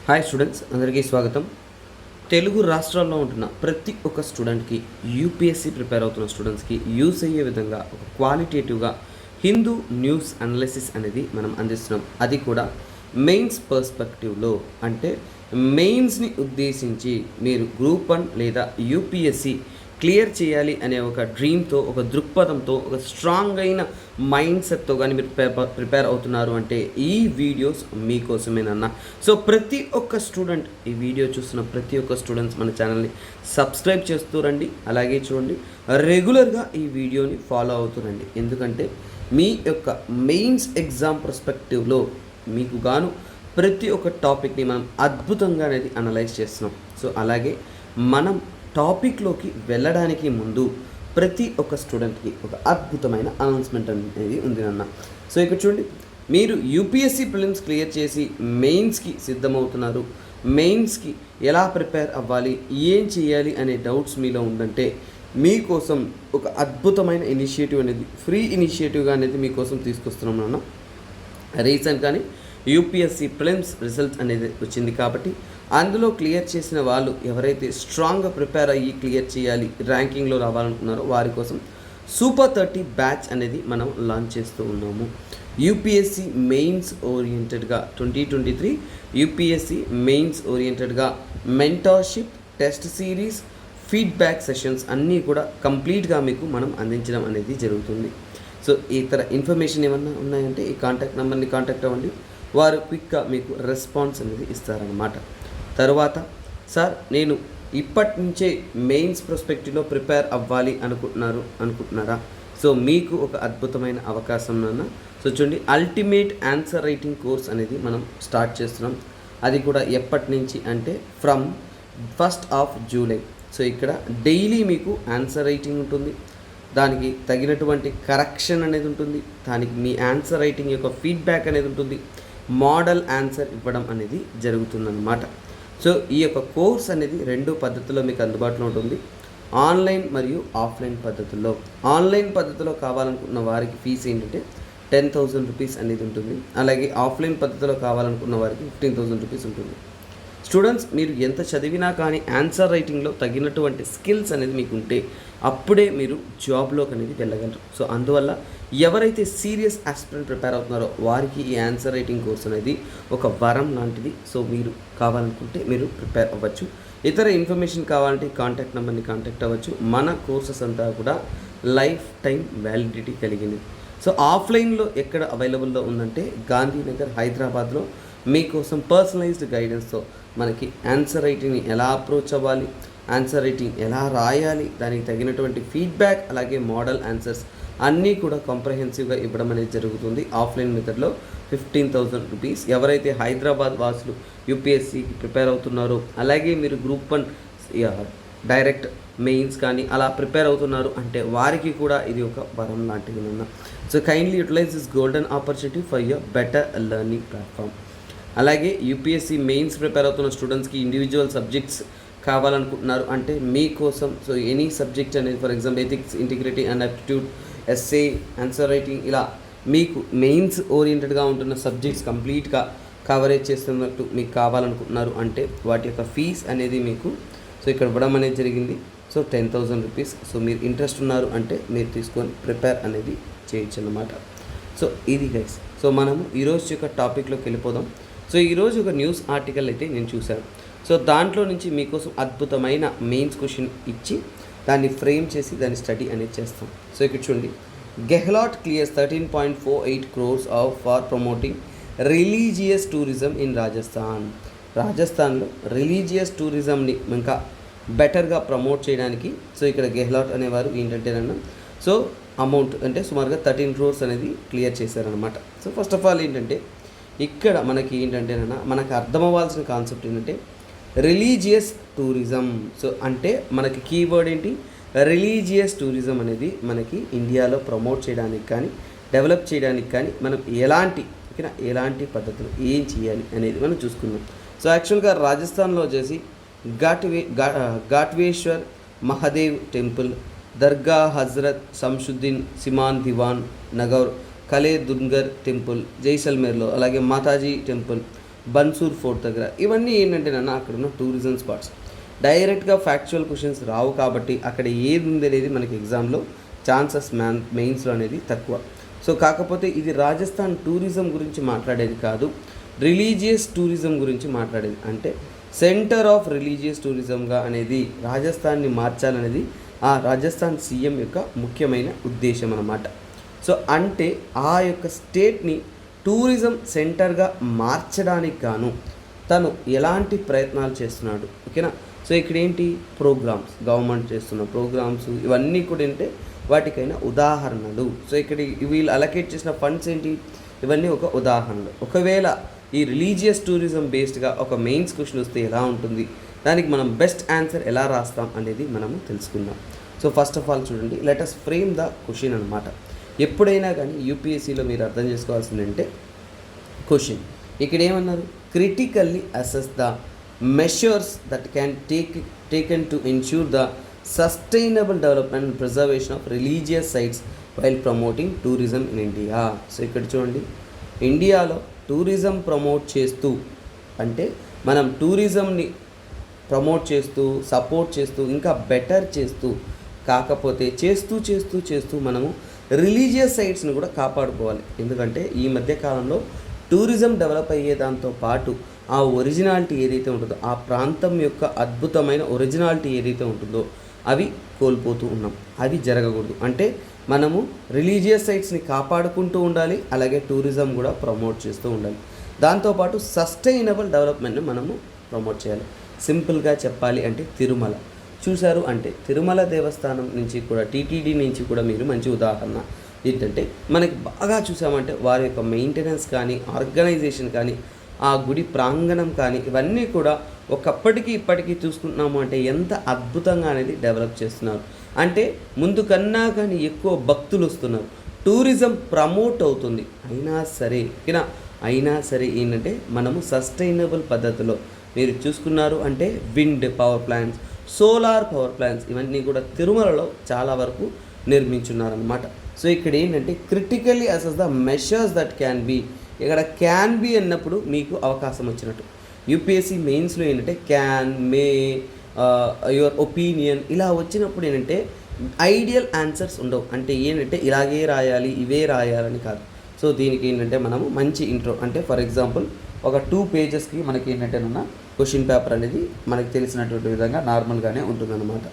Hi students, అందరికీ స్వాగతం. తెలుగు రాష్ట్రాల్లో ఉంటున్న ప్రతి ఒక్క స్టూడెంట్కి, యూపీఎస్సీ ప్రిపేర్ అవుతున్న స్టూడెంట్స్కి యూస్ అయ్యే విధంగా ఒక క్వాలిటేటివ్గా హిందూ న్యూస్ అనాలిసిస్ అనేది మనం అందిస్తున్నాం. అది కూడా మెయిన్స్ పర్స్పెక్టివ్లో, అంటే మెయిన్స్ని ఉద్దేశించి మీరు గ్రూప్ 1 లేదా యూపీఎస్సీ క్లియర్ చేయాలి అనే ఒక డ్రీమ్తో, ఒక దృక్పథంతో, ఒక స్ట్రాంగ్ అయిన మైండ్ సెట్తో కానీ మీరు ప్రిపేర్ అవుతున్నారు అంటే ఈ వీడియోస్ మీకోసమేనన్నా. సో ప్రతి ఒక్క స్టూడెంట్, ఈ వీడియో చూస్తున్న ప్రతి ఒక్క స్టూడెంట్స్ మన ఛానల్ని సబ్స్క్రైబ్ చేస్తూ రండి. అలాగే చూడండి, రెగ్యులర్గా ఈ వీడియోని ఫాలో అవుతూ రండి. ఎందుకంటే మీ యొక్క మెయిన్స్ ఎగ్జామ్ పర్స్పెక్టివ్లో మీకు గాను ప్రతి ఒక్క టాపిక్ని మనం అద్భుతంగా అనేది అనలైజ్ చేస్తున్నాం. సో అలాగే మనం టాపిక్లోకి వెళ్ళడానికి ముందు ప్రతి ఒక్క స్టూడెంట్కి ఒక అద్భుతమైన అనౌన్స్మెంట్ అనేది ఉంది అన్న. సో ఇక్కడ చూడండి, మీరు యూపీఎస్సీ ప్రిలిమ్స్ క్లియర్ చేసి మెయిన్స్కి సిద్ధమవుతున్నారు, మెయిన్స్కి ఎలా ప్రిపేర్ అవ్వాలి, ఏం చేయాలి అనే డౌట్స్ మీలో ఉందంటే మీకోసం ఒక అద్భుతమైన ఇనిషియేటివ్ అనేది, ఫ్రీ ఇనిషియేటివ్గా అనేది మీకోసం తీసుకొస్తున్నాం అన్న. రీసెంట్ కానీ యూపీఎస్సీ ప్రిలిమ్స్ రిజల్ట్స్ అనేది వచ్చింది కాబట్టి అందులో క్లియర్ చేసిన వాళ్ళు ఎవరైతే స్ట్రాంగ్గా ప్రిపేర్ అయ్యి క్లియర్ చేయాలి, ర్యాంకింగ్లో రావాలనుకున్నారో వారి కోసం సూపర్ 30 బ్యాచ్ అనేది మనం లాంచ్ చేస్తూ ఉన్నాము. యూపీఎస్సీ మెయిన్స్ ఓరియంటెడ్గా 2023 యూపీఎస్సీ మెయిన్స్ ఓరియంటెడ్గా mentorship, test series, feedback sessions అన్నీ కూడా కంప్లీట్గా మీకు మనం అందించడం అనేది జరుగుతుంది. సో ఇతర ఇన్ఫర్మేషన్ ఏమన్నా ఉన్నాయంటే ఈ కాంటాక్ట్ నెంబర్ని కాంటాక్ట్ అవ్వండి, వారు క్విక్గా మీకు రెస్పాన్స్ అనేది ఇస్తారన్నమాట. తర్వాత, సార్ నేను ఇప్పటి నుంచే మెయిన్స్ పర్స్పెక్టివ్లో ప్రిపేర్ అవ్వాలి అనుకుంటున్నారా? సో మీకు ఒక అద్భుతమైన అవకాశం నాన్న. సో చూడండి, అల్టిమేట్ ఆన్సర్ రైటింగ్ కోర్స్ అనేది మనం స్టార్ట్ చేస్తున్నాం. అది కూడా ఎప్పటి నుంచి అంటే ఫ్రమ్ 1st జూలై. సో ఇక్కడ డైలీ మీకు ఆన్సర్ రైటింగ్ ఉంటుంది, దానికి తగినటువంటి కరెక్షన్ అనేది ఉంటుంది, దానికి మీ ఆన్సర్ రైటింగ్ యొక్క ఫీడ్బ్యాక్ అనేది ఉంటుంది, మోడల్ ఆన్సర్ ఇవ్వడం అనేది జరుగుతుందన్నమాట. సో ఈ యొక్క కోర్స్ అనేది 2 పద్ధతుల్లో మీకు అందుబాటులో ఉంటుంది, ఆన్లైన్ మరియు ఆఫ్లైన్ పద్ధతుల్లో. ఆన్లైన్ పద్ధతిలో కావాలనుకున్న వారికి ఫీజు ఏంటంటే 10,000 రూపీస్ అనేది ఉంటుంది. అలాగే ఆఫ్లైన్ పద్ధతిలో కావాలనుకున్న వారికి 15,000 రూపీస్ ఉంటుంది. స్టూడెంట్స్, మీరు ఎంత చదివినా కానీ ఆన్సర్ రైటింగ్లో తగినటువంటి స్కిల్స్ అనేది మీకు ఉంటే అప్పుడే మీరు జాబ్లోకి అనేది వెళ్ళగలరు. సో అందువల్ల ఎవరైతే సీరియస్ ఆస్పిరెంట్ ప్రిపేర్ అవుతున్నారో వారికి ఈ ఆన్సర్ రైటింగ్ కోర్స్ అనేది ఒక వరం లాంటిది. సో మీరు కావాలనుకుంటే మీరు ప్రిపేర్ అవ్వచ్చు. ఇతర ఇన్ఫర్మేషన్ కావాలంటే కాంటాక్ట్ నెంబర్ని కాంటాక్ట్ అవ్వచ్చు. మన కోర్సెస్ అంతా కూడా లైఫ్ టైం వ్యాలిడిటీ కలిగింది. సో ఆఫ్లైన్లో ఎక్కడ అవైలబుల్లో ఉందంటే గాంధీనగర్, హైదరాబాద్లో మీకోసం పర్సనలైజ్డ్ గైడెన్స్తో మనకి ఆన్సర్ రైటింగ్ని ఎలా అప్రోచ్ అవ్వాలి, ఆన్సర్ రైటింగ్ ఎలా రాయాలి, దానికి తగినటువంటి ఫీడ్బ్యాక్, అలాగే మోడల్ ఆన్సర్స్ అన్నీ కూడా కాంప్రహెన్సివ్గా ఇవ్వడం అనేది జరుగుతుంది. ఆఫ్లైన్ మెథడ్లో 15,000 రూపీస్. ఎవరైతే హైదరాబాద్ వాసులు యూపీఎస్సీకి ప్రిపేర్ అవుతున్నారో, అలాగే మీరు గ్రూప్ 1 డైరెక్ట్ మెయిన్స్ కానీ అలా ప్రిపేర్ అవుతున్నారు అంటే వారికి కూడా ఇది ఒక వరం లాంటిది అన్న. So kindly utilize this golden opportunity for your better learning platform. అలాగే యూపీఎస్సీ మెయిన్స్ ప్రిపేర్ అవుతున్న స్టూడెంట్స్కి ఇండివిజువల్ సబ్జెక్ట్స్ కావాలనుకుంటున్నారు అంటే మీకోసం, సో ఎనీ సబ్జెక్ట్ అనేది, for example ethics, integrity and aptitude, essay, answer writing, ఇలా మీకు మెయిన్స్ ఓరియంటెడ్గా ఉంటున్న సబ్జెక్ట్స్ కంప్లీట్గా కవరేజ్ చేస్తున్నట్టు మీకు కావాలనుకుంటున్నారు అంటే వాటి యొక్క ఫీజ్ అనేది మీకు సో ఇక్కడ ఇవ్వడం అనేది జరిగింది. So 10,000 rupees. సో మీరు ఇంట్రెస్ట్ ఉన్నారు అంటే మీరు తీసుకొని ప్రిపేర్ అనేది చేయొచ్చు అన్నమాట. సో ఇది గైస్. సో మనము ఈరోజు యొక్క టాపిక్లోకి వెళ్ళిపోదాం. సో ఈరోజు ఒక న్యూస్ ఆర్టికల్ అయితే నేను చూశాను. సో దాంట్లో నుంచి మీకోసం అద్భుతమైన మెయిన్స్ క్వశ్చన్ ఇచ్చి దాన్ని ఫ్రేమ్ చేసి దాన్ని స్టడీ అనేది చేస్తాం. సో ఇక్కడ చూడండి, Gehlot clears 13.48 crores for promoting religious tourism in Rajasthan. రాజస్థాన్లో రిలీజియస్ టూరిజంని ఇంకా బెటర్గా ప్రమోట్ చేయడానికి సో ఇక్కడ గెహ్లాట్ అనేవారు ఏంటంటేనన్నా సో అమౌంట్ అంటే సుమారుగా 13 crores అనేది క్లియర్ చేశారనమాట. సో ఫస్ట్ ఆఫ్ ఆల్ ఏంటంటే ఇక్కడ మనకి ఏంటంటేనన్నా మనకు అర్థమవ్వాల్సిన కాన్సెప్ట్ ఏంటంటే రిలీజియస్ టూరిజం. సో అంటే మనకి కీవర్డ్ ఏంటి, రిలీజియస్ టూరిజం అనేది మనకి ఇండియాలో ప్రమోట్ చేయడానికి కానీ డెవలప్ చేయడానికి కానీ మనం ఎలాంటి పద్ధతులు ఏం చేయాలి అనేది మనం చూసుకుందాం. సో యాక్చువల్గా రాజస్థాన్లో వచ్చేసి ఘాట్వేశ్వర్ మహాదేవ్ టెంపుల్, దర్గా హజరత్ శంషుద్దీన్ సిమాన్ దివాన్ నగర్, కలే దుర్గర్ టెంపుల్ జైసల్మేర్లో, అలాగే మాతాజీ టెంపుల్, బన్సూర్ ఫోర్ట్ దగ్గర, ఇవన్నీ ఏంటంటే నాన్న అక్కడ ఉన్న టూరిజం స్పాట్స్. డైరెక్ట్గా ఫ్యాక్చువల్ క్వశ్చన్స్ రావు కాబట్టి అక్కడ ఏది ఉంది అనేది మనకి ఎగ్జామ్లో ఛాన్సెస్ మెయిన్స్లో అనేది తక్కువ. సో కాకపోతే ఇది రాజస్థాన్ టూరిజం గురించి మాట్లాడేది కాదు, రిలీజియస్ టూరిజం గురించి మాట్లాడేది. అంటే సెంటర్ ఆఫ్ రిలీజియస్ టూరిజంగా అనేది రాజస్థాన్ని మార్చాలనేది ఆ రాజస్థాన్ సీఎం యొక్క ముఖ్యమైన ఉద్దేశం అన్నమాట. సో అంటే ఆ యొక్క స్టేట్ని టూరిజం సెంటర్గా మార్చడానికి గాను తను ఎలాంటి ప్రయత్నాలు చేస్తున్నాడు, ఓకేనా. సో ఇక్కడ ఏంటి ప్రోగ్రామ్స్, గవర్నమెంట్ చేస్తున్న ప్రోగ్రామ్స్ ఇవన్నీ కూడా ఏంటంటే వాటికైనా ఉదాహరణలు. సో ఇక్కడ వీళ్ళు అలొకేట్ చేసిన ఫండ్స్ ఏంటి, ఇవన్నీ ఒక ఉదాహరణలు. ఒకవేళ ఈ రిలీజియస్ టూరిజం బేస్డ్గా ఒక మెయిన్స్ క్వశ్చన్ వస్తే ఎలా ఉంటుంది, దానికి మనం బెస్ట్ ఆన్సర్ ఎలా రాస్తాం అనేది మనము తెలుసుకుందాం. సో ఫస్ట్ ఆఫ్ ఆల్ చూడండి, let us frame the question అనమాట. ఎప్పుడైనా కానీ యూపీఎస్సీలో మీరు అర్థం చేసుకోవాల్సిందంటే క్వశ్చన్ ఇక్కడ ఏమన్నారు, critically assess the measures that can taken to ensure the sustainable development and preservation of religious sites while promoting tourism in India. So ఇక్కడ చూడండి, ఇండియాలో టూరిజం ప్రమోట్ చేస్తూ, అంటే మనం టూరిజంని ప్రమోట్ చేస్తూ సపోర్ట్ చేస్తూ ఇంకా బెటర్ చేస్తూ, కాకపోతే చేస్తూ మనము రిలీజియస్ సైట్స్ని కూడా కాపాడుకోవాలి. ఎందుకంటే ఈ మధ్య కాలంలో టూరిజం డెవలప్ అయ్యే దాంతో పాటు ఆ ఒరిజినాలిటీ ఏదైతే ఉంటుందో, ఆ ప్రాంతం యొక్క అద్భుతమైన ఒరిజినాలిటీ ఏదైతే ఉంటుందో అవి కోల్పోతూ ఉన్నాం. అది జరగకూడదు. అంటే మనము రిలీజియస్ సైట్స్ని కాపాడుకుంటూ ఉండాలి, అలాగే టూరిజం కూడా ప్రమోట్ చేస్తూ ఉండాలి. దాంతోపాటు సస్టైనబుల్ డెవలప్మెంట్ని మనము ప్రమోట్ చేయాలి. సింపుల్గా చెప్పాలి అంటే తిరుమల చూశారు అంటే తిరుమల దేవస్థానం నుంచి కూడా, టీటీడీ నుంచి కూడా మీరు మంచి ఉదాహరణ. ఏంటంటే మనకి బాగా చూసామంటే వారి యొక్క మెయింటెనెన్స్ కానీ, ఆర్గనైజేషన్ కానీ, ఆ గుడి ప్రాంగణం కానీ, ఇవన్నీ కూడా ఒకప్పటికి ఇప్పటికీ చూసుకుంటున్నాము అంటే ఎంత అద్భుతంగా అనేది డెవలప్ చేస్తున్నారు. అంటే ముందు కన్నా కానీ ఎక్కువ భక్తులు వస్తున్నారు, టూరిజం ప్రమోట్ అవుతుంది. అయినా సరే ఏంటంటే మనము సస్టైనబుల్ పద్ధతిలో మీరు చూసుకున్నారు అంటే wind power plants, solar power plants ఇవన్నీ కూడా తిరుమలలో చాలా వరకు నిర్మించున్నారనమాట. సో ఇక్కడ ఏంటంటే critically assess the measures that can be, ఇక్కడ క్యాన్ బీ అన్నప్పుడు మీకు అవకాశం వచ్చినట్టు. యూపీఎస్సీ మెయిన్స్లో ఏంటంటే క్యాన్, మే, యువర్ ఒపీనియన్ ఇలా వచ్చినప్పుడు ఏంటంటే ఐడియల్ ఆన్సర్స్ ఉండవు. అంటే ఏంటంటే ఇలాగే రాయాలి, ఇవే రాయాలని కాదు. సో దీనికి ఏంటంటే మనము మంచి ఇంట్రో, అంటే ఫర్ ఎగ్జాంపుల్ ఒక 2 పేజెస్కి మనకి ఏంటంటే క్వశ్చన్ పేపర్ అనేది మనకి తెలిసినటువంటి విధంగా నార్మల్గానే ఉంటుందన్నమాట.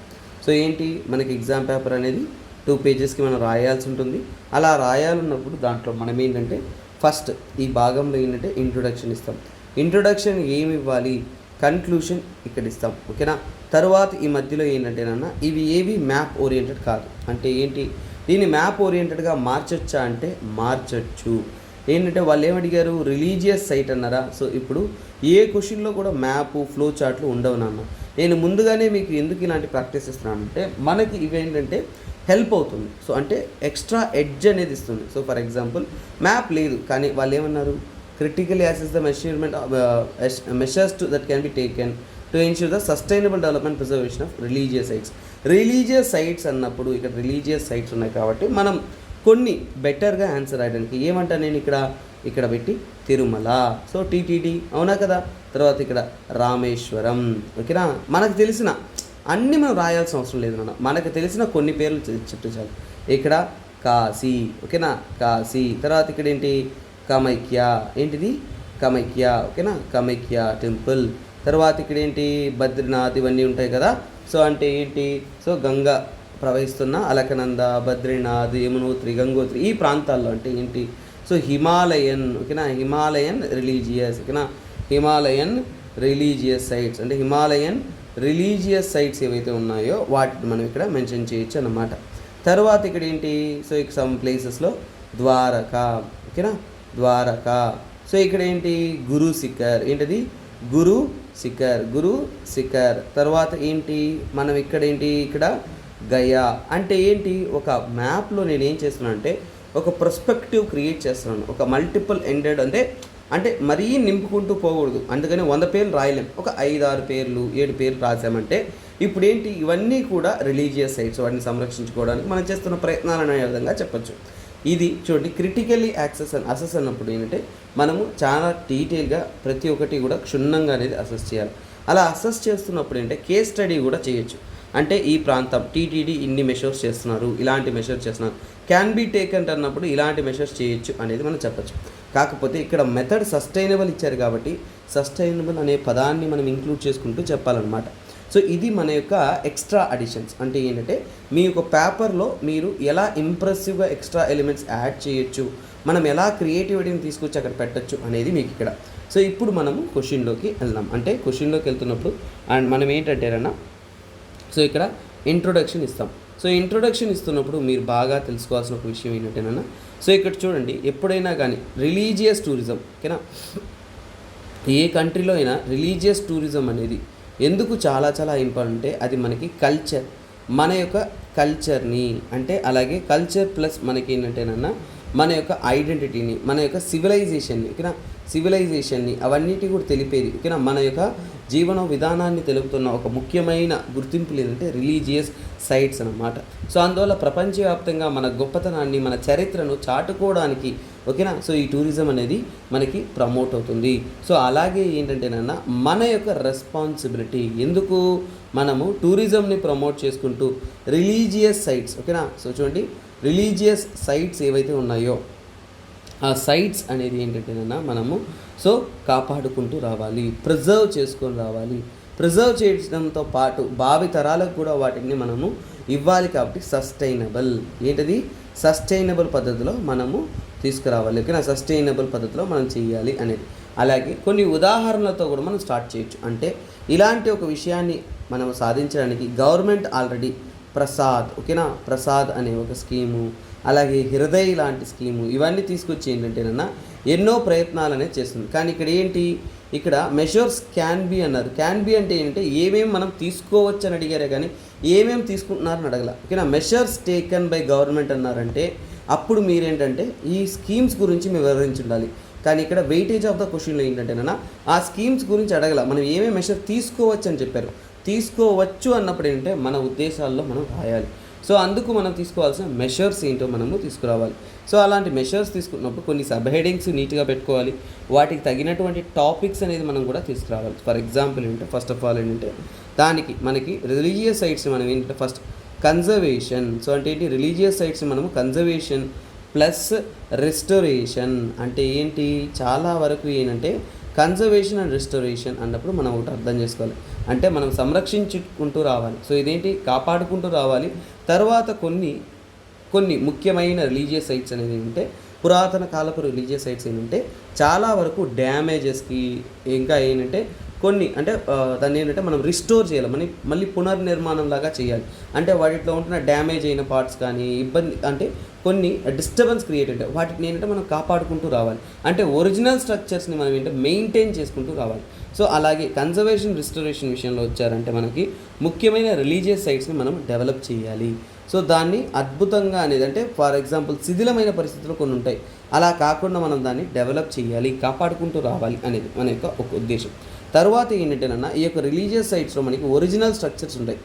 సో ఏంటి మనకి ఎగ్జామ్ పేపర్ అనేది 2 పేజెస్కి మనం రాయాల్సి ఉంటుంది. అలా రాయాలన్నప్పుడు దాంట్లో మనం ఏంటంటే ఫస్ట్ ఈ భాగంలో ఏంటంటే ఇంట్రొడక్షన్ ఇస్తాం. ఇంట్రొడక్షన్ ఏమి ఇవ్వాలి, కన్క్లూషన్ ఇక్కడ ఇస్తాం, ఓకేనా. తర్వాత ఈ మధ్యలో ఏంటంటే ఇవి ఏవి మ్యాప్ ఓరియంటెడ్ కాదు. అంటే ఏంటి, దీన్ని మ్యాప్ ఓరియంటెడ్గా మార్చొచ్చా అంటే మార్చొచ్చు. ఏంటంటే వాళ్ళు ఏమడిగారు, రిలీజియస్ సైట్ అన్నారా. సో ఇప్పుడు ఏ క్వశ్చన్లో కూడా మ్యాప్, ఫ్లో చార్ట్లు ఉండవు నాన్న. నేను ముందుగానే మీకు ఎందుకు ఇలాంటి ప్రాక్టీస్ ఇస్తున్నానంటే మనకి ఇవేంటంటే హెల్ప్ అవుతుంది. సో అంటే ఎక్స్ట్రా ఎడ్జ్ అనేది ఇస్తుంది. సో ఫర్ ఎగ్జాంపుల్ మ్యాప్ లేదు కానీ వాళ్ళు ఏమన్నారు, critically assess the measures that can be taken to ensure the sustainable development preservation of religious sites. Religious sites అన్నప్పుడు ఇక్కడ రిలీజియస్ సైట్స్ ఉన్నాయి కాబట్టి మనం కొన్ని బెటర్గా ఆన్సర్ రాయడానికి ఏమంటా నేను ఇక్కడ పెట్టి తిరుమల, సో టీటీడీ అవునా కదా. తర్వాత ఇక్కడ రామేశ్వరం, ఓకేనా. మనకు తెలిసిన అన్నీ మనం రాయాల్సిన అవసరం లేదు నాన్న, మనకు తెలిసిన కొన్ని పేర్లు చెప్తే చాలు. ఇక్కడ కాశీ, ఓకేనా, కాశీ. తర్వాత ఇక్కడ ఏంటి కామాఖ్య, ఏంటిది కామాఖ్య, ఓకేనా, కామాఖ్య టెంపుల్. తర్వాత ఇక్కడ ఏంటి బద్రీనాథ్, ఇవన్నీ ఉంటాయి కదా. సో అంటే ఏంటి, సో గంగా ప్రవహిస్తున్న అలకనంద, బద్రీనాథ్, యమునోత్రి, గంగోత్రి ఈ ప్రాంతాల్లో అంటే ఏంటి, సో హిమాలయన్, ఓకేనా, హిమాలయన్ రిలీజియస్, ఓకేనా, హిమాలయన్ రిలీజియస్ సైట్స్, అంటే హిమాలయన్ రిలీజియస్ సైట్స్ ఏవైతే ఉన్నాయో వాటిని మనం ఇక్కడ మెన్షన్ చేయొచ్చు అన్నమాట. తర్వాత ఇక్కడ ఏంటి, సో ఇక సమ్ ప్లేసెస్లో ద్వారకా, ఓకేనా, ద్వారకా. సో ఇక్కడ ఏంటి గురు శిఖర్, ఏంటిది గురు శిఖర్. తర్వాత ఏంటి మనం ఇక్కడ ఏంటి, ఇక్కడ గయా. అంటే ఏంటి, ఒక మ్యాప్లో నేను ఏం చేస్తున్నాను అంటే ఒక పర్స్పెక్టివ్ క్రియేట్ చేస్తున్నాను, ఒక మల్టిపుల్ ఎండెడ్, అంటే మరీ నింపుకుంటూ పోకూడదు. అందుకని 100 పేర్లు రాయలేం, ఒక 5-6 పేర్లు 7 పేర్లు రాసామంటే ఇప్పుడు ఏంటి ఇవన్నీ కూడా రిలీజియస్ సైట్స్, వాటిని సంరక్షించుకోవడానికి మనం చేస్తున్న ప్రయత్నాలు అనే విధంగా చెప్పచ్చు. ఇది చూడండి క్రిటికల్లీ అసెస్ అన్నప్పుడు ఏంటంటే మనము చాలా డీటెయిల్గా ప్రతి ఒక్కటి కూడా క్షుణ్ణంగా అనేది అసెస్ చేయాలి. అలా అసెస్ చేస్తున్నప్పుడు ఏంటంటే కేస్ స్టడీ కూడా చేయొచ్చు. అంటే ఈ ప్రాంతం టీటీడీ ఇన్ని మెషర్స్ చేస్తున్నారు, ఇలాంటి మెషర్స్ చేస్తున్నారు, క్యాన్ బీ టేకన్ అన్నప్పుడు ఇలాంటి మెషర్స్ చేయొచ్చు అనేది మనం చెప్పచ్చు. కాకపోతే ఇక్కడ మెథడ్ సస్టైనబుల్ ఇచ్చారు కాబట్టి సస్టైనబుల్ అనే పదాన్ని మనం ఇంక్లూడ్ చేసుకుంటూ చెప్పాలన్నమాట. సో ఇది మన యొక్క ఎక్స్ట్రా అడిషన్స్. అంటే ఏంటంటే మీ యొక్క పేపర్లో మీరు ఎలా ఇంప్రెసివ్గా ఎక్స్ట్రా ఎలిమెంట్స్ యాడ్ చేయొచ్చు, మనం ఎలా క్రియేటివిటీని తీసుకొచ్చి అక్కడ పెట్టచ్చు అనేది మీకు ఇక్కడ. సో ఇప్పుడు మనము క్వశ్చన్లోకి వెళ్దాం. అంటే క్వశ్చన్లోకి వెళ్తున్నప్పుడు అండ్ మనం ఏంటంటేనన్నా సో ఇక్కడ ఇంట్రొడక్షన్ ఇస్తాం. సో ఇంట్రొడక్షన్ ఇస్తున్నప్పుడు మీరు బాగా తెలుసుకోవాల్సిన ఒక విషయం ఏంటంటేనన్నా సో ఇక్కడ చూడండి, ఎప్పుడైనా కానీ రిలీజియస్ టూరిజం ఓకేనా, ఏ కంట్రీలో అయినా రిలీజియస్ టూరిజం అనేది ఎందుకు చాలా చాలా ఇంపార్టెంట్ అంటే అది మనకి కల్చర్, మన యొక్క కల్చర్ని అంటే అలాగే కల్చర్ ప్లస్ మనకి ఏంటంటేనన్నా మన యొక్క ఐడెంటిటీని, మన యొక్క సివిలైజేషన్ని ఓకేనా, సివిలైజేషన్ని అవన్నిటి కూడా తెలిపేది ఓకేనా, మన యొక్క జీవన విధానాన్ని తెలుపుతున్న ఒక ముఖ్యమైన గుర్తింపు లేదంటే రిలీజియస్ సైట్స్ అన్నమాట. సో అందువల్ల ప్రపంచవ్యాప్తంగా మన గొప్పతనాన్ని, మన చరిత్రను చాటుకోవడానికి ఓకేనా సో ఈ టూరిజం అనేది మనకి ప్రమోట్ అవుతుంది. సో అలాగే ఏంటంటేనన్నా మన యొక్క రెస్పాన్సిబిలిటీ, ఎందుకు మనము టూరిజంని ప్రమోట్ చేసుకుంటూ రిలీజియస్ సైట్స్ ఓకేనా. సో చూడండి రిలీజియస్ సైట్స్ ఏవైతే ఉన్నాయో ఆ సైట్స్ అనేది ఏంటంటేనన్నా మనము సో కాపాడుకుంటూ రావాలి, ప్రిజర్వ్ చేసుకొని రావాలి. ప్రిజర్వ్ చేయడంతో పాటు భావి తరాలకు కూడా వాటిని మనము ఇవ్వాలి. కాబట్టి సస్టైనబుల్ ఏంటది, సస్టైనబుల్ పద్ధతిలో మనము తీసుకురావాలి ఓకేనా, సస్టైనబుల్ పద్ధతిలో మనం చేయాలి అనేది. అలాగే కొన్ని ఉదాహరణలతో కూడా మనం స్టార్ట్ చేయొచ్చు. అంటే ఇలాంటి ఒక విషయాన్ని మనం సాధించడానికి గవర్నమెంట్ ఆల్రెడీ ప్రసాద్ ఓకేనా, ప్రసాద్ అనే ఒక స్కీము, అలాగే హృదయ్ లాంటి స్కీము ఇవన్నీ తీసుకొచ్చి ఏంటంటేనన్నా ఎన్నో ప్రయత్నాలు అనేది చేస్తుంది. కానీ ఇక్కడ ఏంటి, ఇక్కడ మెషర్స్ క్యాన్ బి అన్నారు. క్యాన్ బి అంటే ఏంటంటే ఏమేమి మనం తీసుకోవచ్చు అని అడిగారే కానీ ఏమేమి తీసుకుంటున్నారని అడగల ఓకేనా. మెషర్స్ టేకన్ బై గవర్నమెంట్ అన్నారంటే అప్పుడు మీరేంటంటే ఈ స్కీమ్స్ గురించి మీరు వివరించి ఉండాలి. కానీ ఇక్కడ వెయిటేజ్ ఆఫ్ ద క్వశ్చన్లో ఏంటంటేనన్నా ఆ స్కీమ్స్ గురించి అడగల, మనం ఏమేమి మెషర్ తీసుకోవచ్చు అని చెప్పారు. తీసుకోవచ్చు అన్నప్పుడు ఏంటంటే మన ఉద్దేశాల్లో మనం రాయాలి. సో అందుకు మనం తీసుకోవాల్సిన మెషర్స్ ఏంటో మనము తీసుకురావాలి. సో అలాంటి మెషర్స్ తీసుకున్నప్పుడు కొన్ని సబ్ హెడింగ్స్ నీట్గా పెట్టుకోవాలి, వాటికి తగినటువంటి టాపిక్స్ అనేది మనం కూడా తీసుకురావాలి. ఫర్ ఎగ్జాంపుల్ ఏంటంటే ఫస్ట్ ఆఫ్ ఆల్ ఏంటంటే దానికి మనకి రిలీజియస్ సైట్స్ మనం ఏంటంటే ఫస్ట్ కన్జర్వేషన్. సో అంటే ఏంటి, రిలీజియస్ సైట్స్ మనము కన్జర్వేషన్ ప్లస్ రెస్టోరేషన్ అంటే ఏంటి, చాలా వరకు ఏంటంటే కన్జర్వేషన్ అండ్ రెస్టోరేషన్ అన్నప్పుడు మనం ఒకటి అర్థం చేసుకోవాలి. అంటే మనం సంరక్షించుకుంటూ రావాలి. సో ఇదేంటి, కాపాడుకుంటూ రావాలి. తర్వాత కొన్ని ముఖ్యమైన రిలీజియస్ సైట్స్ అనేది ఏంటంటే పురాతన కాలపు రిలీజియస్ సైట్స్ ఏంటంటే చాలా వరకు డ్యామేజెస్కి ఇంకా ఏంటంటే కొన్ని అంటే దాన్ని ఏంటంటే మనం రిస్టోర్ చేయాలి, మళ్ళీ పునర్నిర్మాణం లాగా చేయాలి. అంటే వాటిలో ఉంటున్న డ్యామేజ్ అయిన పార్ట్స్ కానీ ఇబ్బంది అంటే కొన్ని డిస్టర్బెన్స్ క్రియేట్ అంటే వాటిని ఏంటంటే మనం కాపాడుకుంటూ రావాలి. అంటే ఒరిజినల్ స్ట్రక్చర్స్ని మనం ఏంటంటే మెయింటైన్ చేసుకుంటూ రావాలి. సో అలాగే కన్జర్వేషన్ రిస్టోరేషన్ విషయంలో వచ్చారంటే మనకి ముఖ్యమైన రిలీజియస్ సైట్స్ని మనం డెవలప్ చేయాలి. సో దాన్ని అద్భుతంగా అనేది అంటే ఫర్ ఎగ్జాంపుల్ శిథిలమైన పరిస్థితులు కొన్ని ఉంటాయి, అలా కాకుండా మనం దాన్ని డెవలప్ చేయాలి, కాపాడుకుంటూ రావాలి అనేది మన యొక్క ఒక ఉద్దేశం. తర్వాత ఏంటంటేనన్నా ఈ యొక్క రిలీజియస్ సైట్స్లో మనకి ఒరిజినల్ స్ట్రక్చర్స్ ఉంటాయి.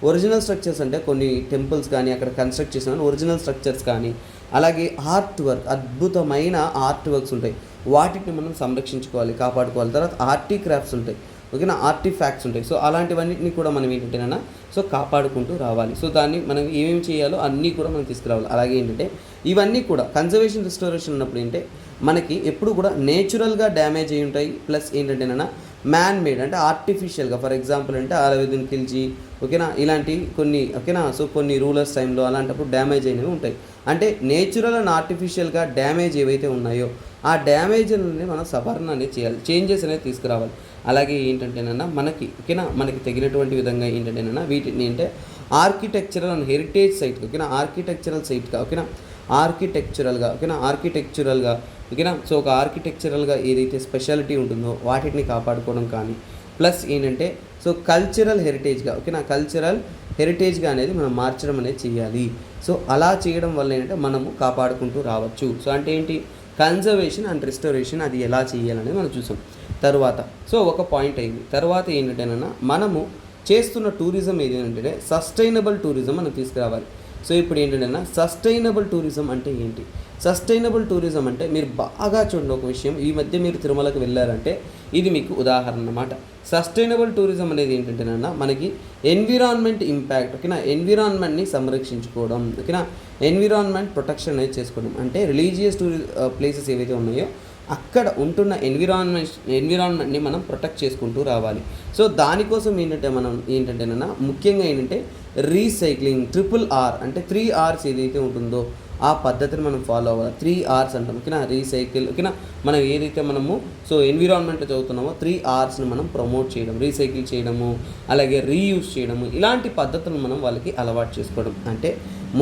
ఒరిజినల్ స్ట్రక్చర్స్ అంటే కొన్ని టెంపుల్స్ కానీ అక్కడ కన్స్ట్రక్ట్ చేసిన ఒరిజినల్ స్ట్రక్చర్స్ కానీ అలాగే ఆర్ట్ వర్క్, అద్భుతమైన ఆర్ట్ వర్క్స్ ఉంటాయి, వాటిని మనం సంరక్షించుకోవాలి, కాపాడుకోవాలి. తర్వాత ఆర్టీ క్రాఫ్ట్స్ ఉంటాయి ఓకేనా, ఆర్టిఫాక్ట్స్ ఉంటాయి. సో అలాంటివన్నిటిని కూడా మనం ఏంటంటేనన్నా సో కాపాడుకుంటూ రావాలి. సో దాన్ని మనం ఏమేమి చేయాలో అన్నీ కూడా మనం తీసుకురావాలి. అలాగే ఏంటంటే ఇవన్నీ కూడా కన్జర్వేషన్ రిస్టోరేషన్ ఉన్నప్పుడు ఏంటంటే మనకి ఎప్పుడు కూడా నేచురల్గా డ్యామేజ్ అయి ఉంటాయి, ప్లస్ ఏంటంటేనన్నా మ్యాన్ మేడ్ అంటే ఆర్టిఫిషియల్గా ఫర్ ఎగ్జాంపుల్ అంటే అలవుద్దీన్ ఖిల్జీ ఓకేనా ఇలాంటి కొన్ని ఓకేనా సో కొన్ని రూలర్స్ టైంలో అలాంటప్పుడు డ్యామేజ్ అయినవి ఉంటాయి. అంటే నేచురల్ అండ్ ఆర్టిఫిషియల్గా డ్యామేజ్ ఏవైతే ఉన్నాయో ఆ డ్యామేజ్ అనేది మనం సవరణ అనేది చేయాలి, చేంజెస్ అనేది తీసుకురావాలి. అలాగే ఏంటంటేనన్నా మనకి ఓకేనా మనకి తగినటువంటి విధంగా ఏంటంటేనన్నా వీటిని అంటే ఆర్కిటెక్చరల్ అండ్ హెరిటేజ్ సైట్ ఓకేనా, ఆర్కిటెక్చరల్ సైట్గా ఓకేనా, ఆర్కిటెక్చరల్గా ఓకేనా సో ఒక ఆర్కిటెక్చరల్గా ఏదైతే స్పెషాలిటీ ఉంటుందో వాటిని కాపాడుకోవడం కానీ ప్లస్ ఏంటంటే సో కల్చరల్ హెరిటేజ్గా ఓకేనా, కల్చరల్ హెరిటేజ్గా అనేది మనం మార్చడం అనేది చేయాలి. సో అలా చేయడం వల్ల ఏంటంటే మనము కాపాడుకుంటూ రావచ్చు. సో అంటే ఏంటి, కన్జర్వేషన్ అండ్ రెస్టోరేషన్ అది ఎలా చేయాలనేది మనం చూసాం. తర్వాత సో ఒక పాయింట్ అయింది. తర్వాత ఏంటంటేనన్నా మనము చేస్తున్న టూరిజం ఏది అంటే సస్టైనబుల్ టూరిజం మనం తీసుకురావాలి. సో ఇప్పుడు ఏంటంటే సస్టైనబుల్ టూరిజం అంటే ఏంటి, సస్టైనబుల్ టూరిజం అంటే మీరు బాగా చూడండి ఒక విషయం, ఈ మధ్య మీరు తిరుమలకు వెళ్ళారంటే ఇది మీకు ఉదాహరణ అన్నమాట. సస్టైనబుల్ టూరిజం అనేది ఏంటంటేనన్నా మనకి ఎన్విరాన్మెంట్ ఇంపాక్ట్, ఓకేనా, ఎన్విరాన్మెంట్ని సంరక్షించుకోవడం, ఓకేనా, ఎన్విరాన్మెంట్ ప్రొటెక్షన్ అనేది చేసుకోవడం. అంటే రిలీజియస్ ప్లేసెస్ ఏవైతే ఉన్నాయో అక్కడ ఉంటున్న ఎన్విరాన్మెంట్ని మనం ప్రొటెక్ట్ చేసుకుంటూ రావాలి. సో దానికోసం ఏంటంటేనన్నా ముఖ్యంగా ఏంటంటే రీసైక్లింగ్, RRR అంటే 3 R's ఏదైతే ఉంటుందో ఆ పద్ధతిని మనం ఫాలో అవ్వాలి. 3 R's అంటాం, ఓకేనా, రీసైకిల్, ఓకేనా, మనం ఏదైతే మనము ఎన్విరాన్మెంట్ చదువుతున్నామో 3 R'స్ని మనం ప్రమోట్ చేయడం, రీసైకిల్ చేయడము, అలాగే రీయూజ్ చేయడము, ఇలాంటి పద్ధతులను మనం వాళ్ళకి అలవాటు చేసుకోవడం. అంటే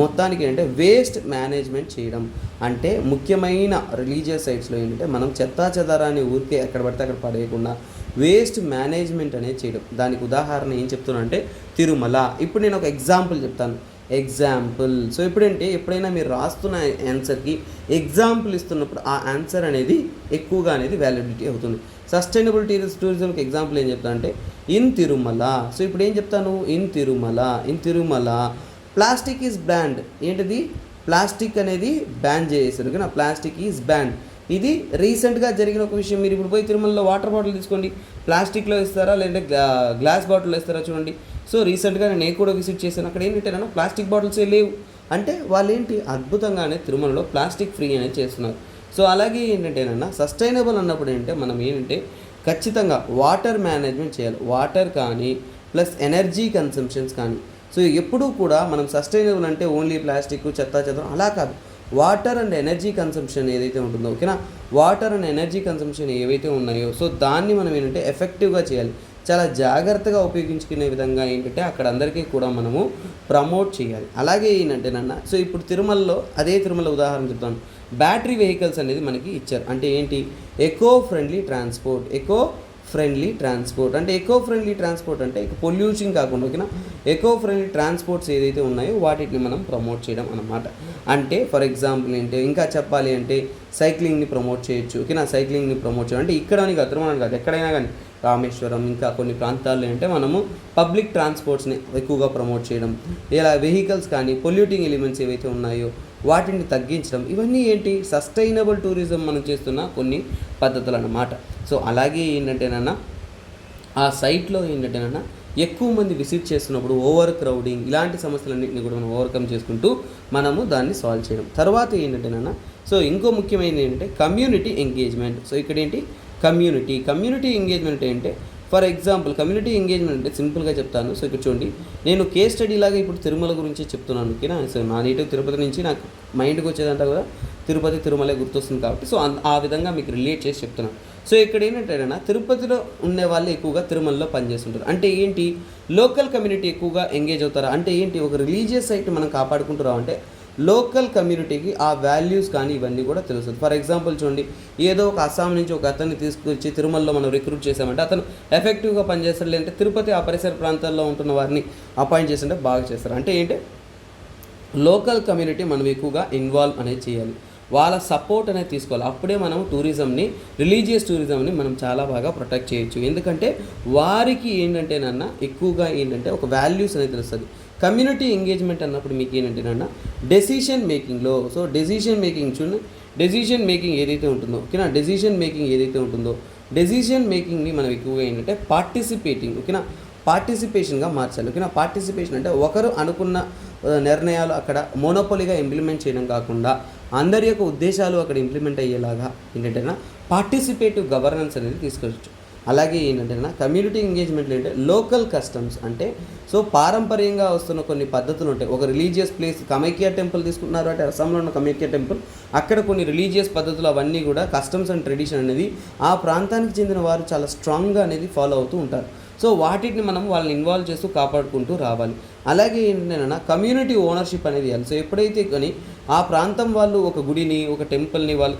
మొత్తానికి ఏంటంటే వేస్ట్ మేనేజ్మెంట్ చేయడం. అంటే ముఖ్యమైన రిలీజియస్ సైట్స్లో ఏంటంటే మనం చెదారాన్ని ఊరికే ఎక్కడ పడితే అక్కడ పడేయకుండా వేస్ట్ మేనేజ్మెంట్ అనేది చేయడం. దానికి ఉదాహరణ ఏం చెప్తున్నా అంటే తిరుమల. ఇప్పుడు నేను ఒక ఎగ్జాంపుల్ చెప్తాను. సో ఎప్పుడైనా మీరు రాస్తున్న ఆన్సర్కి ఎగ్జాంపుల్ ఇస్తున్నప్పుడు ఆ ఆన్సర్ అనేది ఎక్కువగా అనేది వ్యాలిడిటీ అవుతుంది. సస్టైనబుల్ టూరిజంకి ఎగ్జాంపుల్ ఏం చెప్తాను అంటే ఇన్ తిరుమల. సో ఇప్పుడు ఏం చెప్తాను, in Tirumala plastic is banned. ఏంటిది, ప్లాస్టిక్ అనేది బ్యాన్ చేసేసారు, ఓకేనా, ప్లాస్టిక్ ఈజ్ బ్యాన్డ్. ఇది రీసెంట్గా జరిగిన ఒక విషయం. మీరు ఇప్పుడు పోయి తిరుమలలో వాటర్ బాటిల్ తీసుకోండి, ప్లాస్టిక్లో ఇస్తారా లేదంటే గ్లాస్ బాటిల్లో ఇస్తారా చూడండి. సో రీసెంట్గా నేను కూడా విజిట్ చేశాను, అక్కడ ఏంటంటే ప్లాస్టిక్ బాటిల్సే లేవు. అంటే వాళ్ళు ఏంటి అద్భుతంగానే తిరుమలలో ప్లాస్టిక్ ఫ్రీ అనేది చేస్తున్నారు. సో అలాగే ఏంటంటేనన్నా సస్టైనబుల్ అన్నప్పుడు ఏంటంటే మనం ఏంటంటే ఖచ్చితంగా వాటర్ మేనేజ్మెంట్ చేయాలి. వాటర్ కానీ ప్లస్ ఎనర్జీ కన్సంప్షన్స్ కానీ. సో ఎప్పుడూ కూడా మనం సస్టైనబుల్ అంటే ఓన్లీ ప్లాస్టిక్ చెత్త అలా కాదు. వాటర్ అండ్ ఎనర్జీ కన్సంప్షన్ ఏదైతే ఉంటుందో, ఓకేనా, వాటర్ అండ్ ఎనర్జీ కన్సంప్షన్ ఏవైతే ఉన్నాయో సో దాన్ని మనం ఏంటంటే ఎఫెక్టివ్గా చేయాలి, చాలా జాగ్రత్తగా ఉపయోగించుకునే విధంగా ఏంటంటే అక్కడ అందరికీ కూడా మనము ప్రమోట్ చేయాలి. అలాగే ఏంటంటేనన్నా సో ఇప్పుడు తిరుమల ఉదాహరణ చెప్తాను. బ్యాటరీ వెహికల్స్ అనేది మనకి ఇచ్చారు. అంటే ఏంటి, ఎకో ఫ్రెండ్లీ ట్రాన్స్పోర్ట్ అంటే ఎకో ఫ్రెండ్లీ ట్రాన్స్పోర్ట్ అంటే పొల్యూషన్ కాకుండా, ఓకేనా, ఎకో ఫ్రెండ్లీ ట్రాన్స్పోర్ట్స్ ఏదైతే ఉన్నాయో వాటిని మనం ప్రమోట్ చేయడం అన్నమాట. అంటే ఫర్ ఎగ్జాంపుల్ ఏంటి, ఇంకా చెప్పాలి అంటే సైక్లింగ్ని ప్రమోట్ చేయొచ్చు, ఓకేనా, సైక్లింగ్ని ప్రమోట్ చేయడం. అంటే ఇక్కడ కాదు, తిరుమల కాదు, ఎక్కడైనా కానీ రామేశ్వరం ఇంకా కొన్ని ప్రాంతాల్లో అంటే మనము పబ్లిక్ ట్రాన్స్పోర్ట్స్ని ఎక్కువగా ప్రమోట్ చేయడం, ఇలా వెహికల్స్ కానీ పొల్యూటింగ్ ఎలిమెంట్స్ ఏవైతే ఉన్నాయో వాటిని తగ్గించడం, ఇవన్నీ ఏంటి సస్టైనబుల్ టూరిజం మనం చేస్తున్న కొన్ని పద్ధతులు అన్నమాట. సో అలాగే ఏంటంటేనన్నా ఆ సైట్లో ఏంటంటేనన్నా ఎక్కువ మంది విజిట్ చేస్తున్నప్పుడు ఓవర్ క్రౌడింగ్ ఇలాంటి సమస్యలన్నింటినీ కూడా మనం ఓవర్కమ్ చేసుకుంటూ మనము దాన్ని సాల్వ్ చేయడం. తర్వాత ఏంటంటేనన్నా సో ఇంకో ముఖ్యమైనది ఏంటంటే కమ్యూనిటీ ఎంగేజ్మెంట్. సో ఇక్కడ ఏంటి కమ్యూనిటీ ఎంగేజ్మెంట్ అంటే ఫర్ ఎగ్జాంపుల్ కమ్యూనిటీ ఎంగేజ్మెంట్ అంటే సింపుల్గా చెప్తాను. సో ఇక్కడ చూడండి, నేను కేస్ స్టడీ లాగా ఇప్పుడు తిరుమల గురించి చెప్తున్నాను, ఓకేనా. సో నా నేటివ్ తిరుపతి నుంచి నాకు మైండ్కి వచ్చేదంతా కూడా తిరుమలే గుర్తొస్తుంది కాబట్టి సో ఆ విధంగా మీకు రిలేట్ చేసి చెప్తున్నాను. సో ఇక్కడ ఏంటంటే తిరుపతిలో ఉండే వాళ్ళు ఎక్కువగా తిరుమలలో పనిచేస్తుంటారు. అంటే ఏంటి, లోకల్ కమ్యూనిటీ ఎక్కువగా ఎంగేజ్ అవుతారా అంటే ఏంటి, ఒక రిలీజియస్ సైట్ మనం కాపాడుకుంటూ రావంటే లోకల్ కమ్యూనిటీకి ఆ వాల్యూస్ కానీ ఇవన్నీ కూడా తెలుస్తుంది. ఫర్ ఎగ్జాంపుల్ చూడండి, ఏదో ఒక అస్సాం నుంచి ఒక అతన్ని తీసుకొచ్చి తిరుమలలో మనం రిక్రూట్ చేసామంటే అతను ఎఫెక్టివ్గా పనిచేస్తాడు, లేదంటే తిరుపతి ఆ పరిసర ప్రాంతాల్లో ఉంటున్న వారిని అపాయింట్ చేస్తుంటే బాగా చేస్తారు. అంటే ఏంటి, లోకల్ కమ్యూనిటీ మనం ఎక్కువగా ఇన్వాల్వ్ అనేది చేయాలి, వాళ్ళ సపోర్ట్ అనేది తీసుకోవాలి. అప్పుడే మనం రిలీజియస్ టూరిజంని మనం చాలా బాగా ప్రొటెక్ట్ చేయొచ్చు. ఎందుకంటే వారికి ఏంటంటేనన్నా ఎక్కువగా ఏంటంటే ఒక వాల్యూస్ అనేది తెలుస్తుంది. కమ్యూనిటీ ఎంగేజ్మెంట్ అన్నప్పుడు మీకు ఏంటంటేనన్నా డెసిషన్ మేకింగ్లో డెసిషన్ మేకింగ్ ఏదైతే ఉంటుందో, ఓకేనా, డెసిషన్ మేకింగ్ని మనం ఎక్కువగా ఏంటంటే పార్టిసిపేషన్గా మార్చాలి, ఓకేనా. పార్టిసిపేషన్ అంటే ఒకరు అనుకున్న నిర్ణయాలు అక్కడ మోనోపోలీగా ఇంప్లిమెంట్ చేయడం కాకుండా అందరి యొక్క ఉద్దేశాలు అక్కడ ఇంప్లిమెంట్ అయ్యేలాగా ఏంటంటే పార్టిసిపేటివ్ గవర్నెన్స్ అనేది తీసుకొచ్చు. అలాగే ఏంటంటే కమ్యూనిటీ ఎంగేజ్మెంట్లో ఏంటంటే లోకల్ కస్టమ్స్ అంటే పారంపర్యంగా వస్తున్న కొన్ని పద్ధతులు ఉంటాయి. ఒక రిలీజియస్ ప్లేస్ కమైక్య టెంపుల్ తీసుకున్నారు అంటే అస్సాంలో ఉన్న కమైక్య టెంపుల్, అక్కడ కొన్ని రిలీజియస్ పద్ధతులు అవన్నీ కూడా కస్టమ్స్ అండ్ ట్రెడిషన్ అనేది ఆ ప్రాంతానికి చెందిన వారు చాలా స్ట్రాంగ్గా అనేది ఫాలో అవుతూ ఉంటారు. సో వాటిని మనం వాళ్ళని ఇన్వాల్వ్ చేస్తూ కాపాడుకుంటూ రావాలి. అలాగే ఏంటంటే కమ్యూనిటీ ఓనర్షిప్ అనేది ఇవ్వాలి. సో ఎప్పుడైతే కానీ ఆ ప్రాంతం వాళ్ళు ఒక గుడిని ఒక టెంపుల్ని వాళ్ళు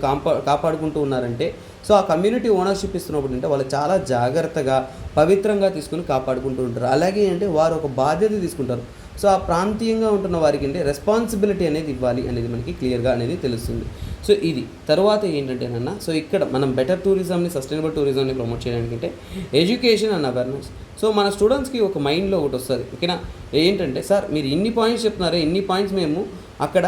కాపాడుకుంటూ ఉన్నారంటే సో ఆ కమ్యూనిటీ ఓనర్షిప్ ఇస్తున్నప్పుడు అంటే వాళ్ళు చాలా జాగ్రత్తగా పవిత్రంగా తీసుకుని కాపాడుకుంటూ ఉంటారు. అలాగే అంటే వారు ఒక బాధ్యత తీసుకుంటారు. సో ఆ ప్రాంతీయంగా ఉంటున్న వారికి అంటే రెస్పాన్సిబిలిటీ అనేది ఇవ్వాలి అనేది మనకి క్లియర్గా అనేది తెలుస్తుంది. సో ఇది తర్వాత ఏంటంటేనన్నా సో ఇక్కడ మనం బెటర్ టూరిజంని సస్టైనబుల్ టూరిజంని ప్రమోట్ చేయడానికి అంటే ఎడ్యుకేషన్ అండ్ అవేర్నెస్. సో మన స్టూడెంట్స్కి ఒక మైండ్లో ఒకటి వస్తుంది, ఓకేనా, ఏంటంటే సార్ మీరు ఇన్ని పాయింట్స్ చెప్తున్నారే, ఇన్ని పాయింట్స్ మేము అక్కడ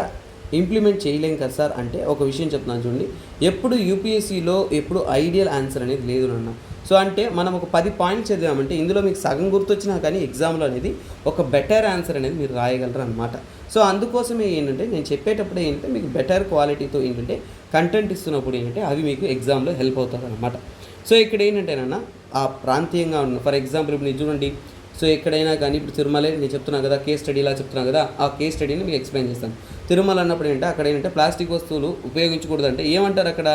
ఇంప్లిమెంట్ చేయలేం కదా సార్ అంటే ఒక విషయం చెప్తున్నాను చూడండి. ఎప్పుడు యూపీఎస్సీలో ఎప్పుడు ఐడియల్ ఆన్సర్ అనేది లేదు నాన్న. సో అంటే మనం ఒక 10 పాయింట్స్ చదివామంటే ఇందులో మీకు సగం గుర్తొచ్చినా కానీ ఎగ్జామ్లో అనేది ఒక బెటర్ ఆన్సర్ అనేది మీరు రాయగలరు అనమాట. సో అందుకోసమే ఏంటంటే నేను చెప్పేటప్పుడు ఏంటంటే మీకు బెటర్ క్వాలిటీతో ఏంటంటే కంటెంట్ ఇస్తున్నప్పుడు ఏంటంటే అవి మీకు ఎగ్జామ్లో హెల్ప్ అవుతుంది అనమాట. సో ఇక్కడ ఏంటంటేనన్నా ఆ ప్రాంతీయంగా ఉన్న ఫర్ ఎగ్జాంపుల్ ఇప్పుడు మీరు చూడండి. సో ఎక్కడైనా కానీ ఇప్పుడు తిరుమలే నేను చెప్తున్నాను కదా, కేస్ స్టడీ ఇలా చెప్తున్నాను కదా, ఆ కేస్ స్టడీని మీకు ఎక్స్ప్లెయిన్ చేస్తాను. తిరుమల అన్నప్పుడు ఏంటంటే అక్కడ ఏంటంటే ప్లాస్టిక్ వస్తువులు ఉపయోగించకూడదు అంటే ఏమంటారు అక్కడ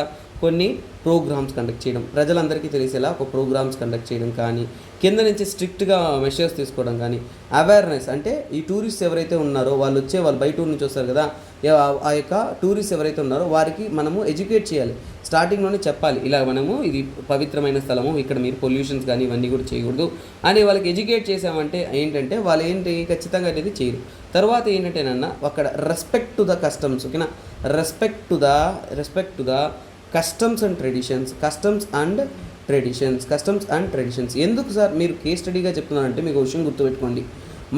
కొన్ని ప్రోగ్రామ్స్ కండక్ట్ చేయడం, ప్రజలందరికీ తెలిసేలా ఒక ప్రోగ్రామ్స్ కండక్ట్ చేయడం కానీ, కింద నుంచి స్ట్రిక్ట్గా మెషర్స్ తీసుకోవడం కానీ, అవేర్నెస్ అంటే ఈ టూరిస్ట్ ఎవరైతే ఉన్నారో వాళ్ళు బయట ఊరు నుంచి వస్తారు కదా, ఆ యొక్క టూరిస్ట్ ఎవరైతే ఉన్నారో వారికి మనము ఎడ్యుకేట్ చేయాలి. స్టార్టింగ్లోనే చెప్పాలి ఇలా మనము ఇది పవిత్రమైన స్థలము, ఇక్కడ మీరు పొల్యూషన్స్ కానీ ఇవన్నీ కూడా చేయకూడదు అని వాళ్ళకి ఎడ్యుకేట్ చేసామంటే ఏంటంటే వాళ్ళు ఏంటి ఖచ్చితంగా అనేది చేయరు. తర్వాత ఏంటంటేనన్నా అక్కడ రెస్పెక్ట్ టు ద కస్టమ్స్, ఓకేనా, respect to the customs and traditions. ఎందుకు సార్ మీరు కేస్ స్టడీగా చెప్తున్నారంటే మీకు విషయం గుర్తుపెట్టుకోండి.